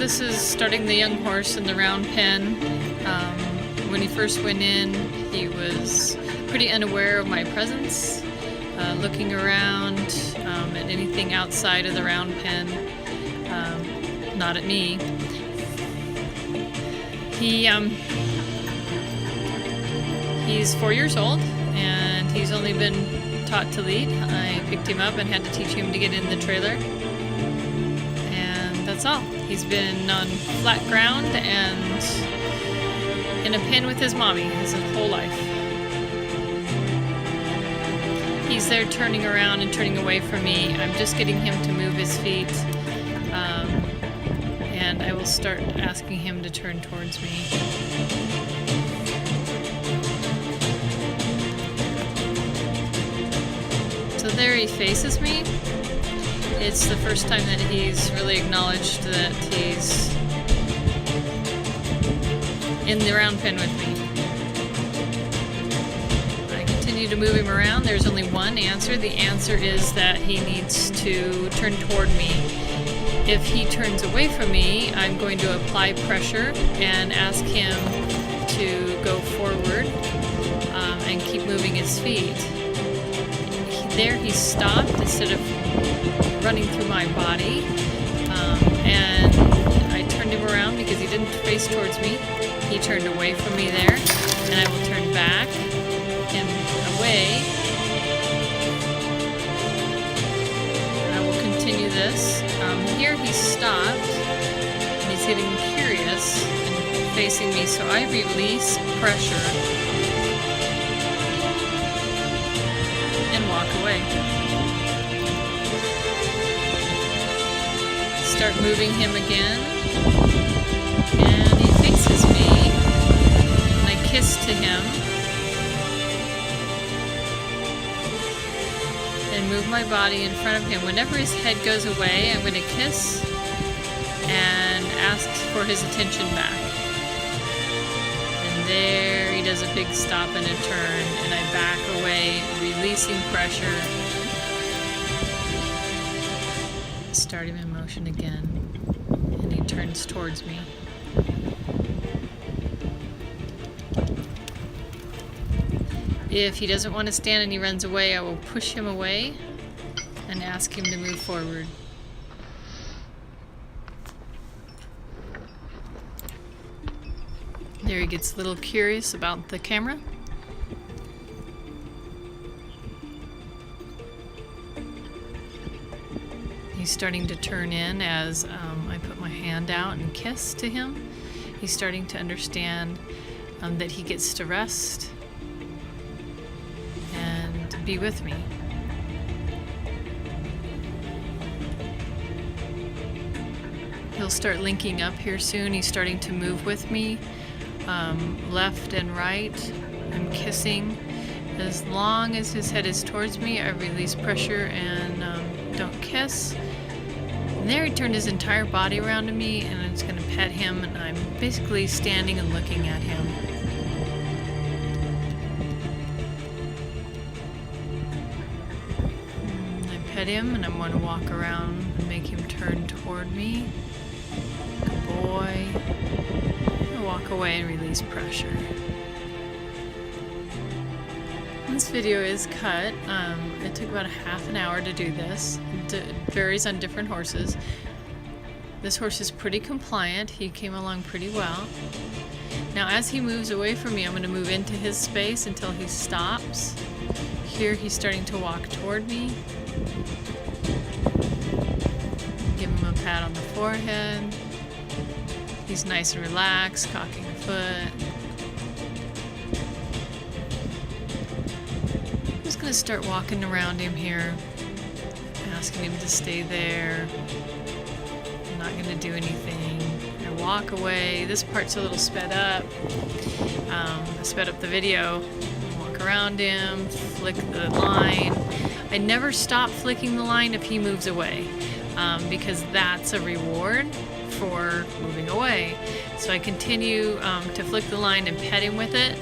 this is starting the young horse in the round pen. When he first went in, he was pretty unaware of my presence, looking around at anything outside of the round pen, not at me. He's 4 years old, and he's only been taught to lead. I picked him up and had to teach him to get in the trailer, and that's all. He's been on flat ground and in a pen with his mommy his whole life. He's there turning around and turning away from me. I'm just getting him to move his feet, and I will start asking him to turn towards me. So there he faces me. It's the first time that he's really acknowledged that he's in the round pen with me. I continue to move him around. There's only one answer. The answer is that he needs to turn toward me. If he turns away from me, I'm going to apply pressure and ask him to go forward and keep moving his feet. There he stopped instead of running through my body, and I turned him around because he didn't face towards me. He turned away from me there, and I will turn back and away. I will continue this. Here he stopped, and he's getting curious and facing me, so I release pressure and walk away. Start moving him again, and he faces me, and I kiss to him and move my body in front of him. Whenever his head goes away, I'm going to kiss and ask for his attention back. And there he does a big stop and a turn, and I back away, releasing pressure. Start him in motion again, and he turns towards me. If he doesn't want to stand and he runs away, I will push him away and ask him to move forward. There he gets a little curious about the camera. He's starting to turn in as I put my hand out and kiss to him. He's starting to understand that he gets to rest and be with me. He'll start linking up here soon. He's starting to move with me, left and right. I'm kissing. As long as his head is towards me, I release pressure and don't kiss. And there he turned his entire body around to me, and I'm just going to pet him, and I'm basically standing and looking at him. I pet him, and I'm going to walk around and make him turn toward me. Good boy. I walk away and release pressure. This video is cut. It took about a half an hour to do this. It varies on different horses. This horse is pretty compliant. He came along pretty well. Now as he moves away from me, I'm going to move into his space until he stops. Here he's starting to walk toward me. Give him a pat on the forehead. He's nice and relaxed, cocking a foot. I'm just going to start walking around him here, asking him to stay there. I'm not going to do anything. I walk away. This part's a little sped up. I sped up the video. Walk around him, flick the line. I never stop flicking the line if he moves away, because that's a reward for moving away. So I continue to flick the line and pet him with it.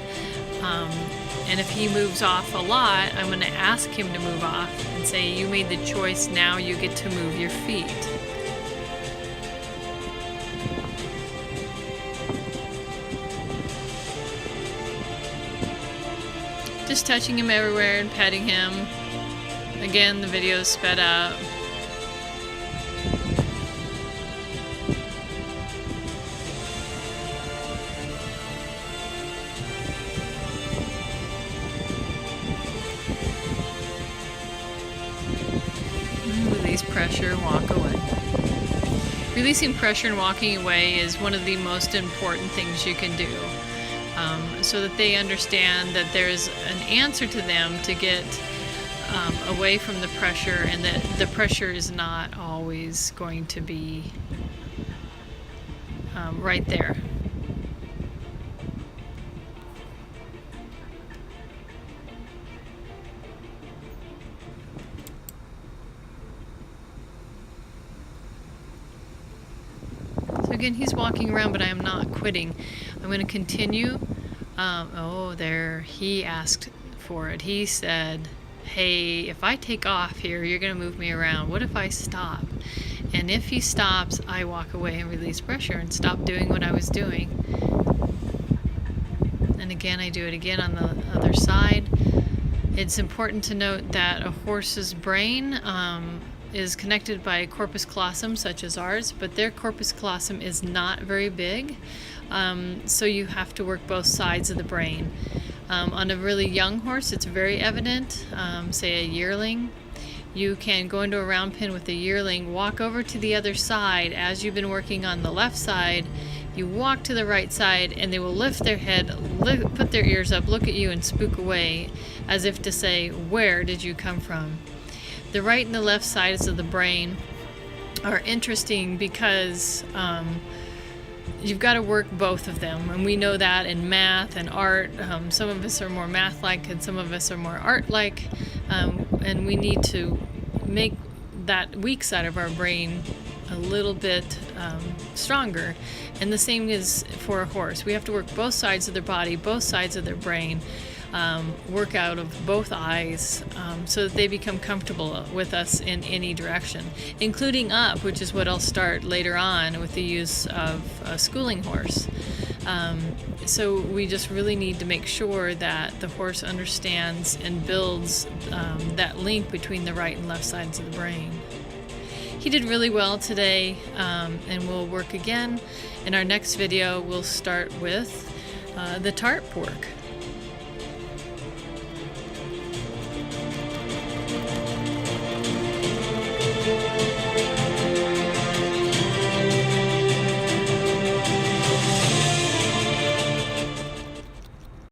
And if he moves off a lot, I'm going to ask him to move off and say, you made the choice, now you get to move your feet. Just touching him everywhere and petting him. Again, the video is sped up. Release pressure, walk away. Releasing pressure and walking away is one of the most important things you can do, so that they understand that there's an answer to them to get away from the pressure, and that the pressure is not always going to be right there. So again, he's walking around, but I am not quitting. I'm going to continue. Oh, there, he asked for it. He said, hey, if I take off here, you're going to move me around. What if I stop? And if he stops, I walk away and release pressure and stop doing what I was doing. And again, I do it again on the other side. It's important to note that a horse's brain is connected by a corpus callosum, such as ours, but their corpus callosum is not very big, so you have to work both sides of the brain. On a really young horse, it's very evident, say a yearling. You can go into a round pen with a yearling, walk over to the other side as you've been working on the left side, you walk to the right side, and they will lift their head, put their ears up, look at you, and spook away, as if to say, where did you come from? The right and the left sides of the brain are interesting because you've got to work both of them, and we know that in math and art. Some of us are more math-like and some of us are more art-like, and we need to make that weak side of our brain a little bit stronger. And the same is for a horse. We have to work both sides of their body, both sides of their brain, work out of both eyes, so that they become comfortable with us in any direction, including up, which is what I'll start later on with the use of a schooling horse. So we just really need to make sure that the horse understands and builds that link between the right and left sides of the brain. He did really well today, and we'll work again. In our next video, we'll start with the tart pork.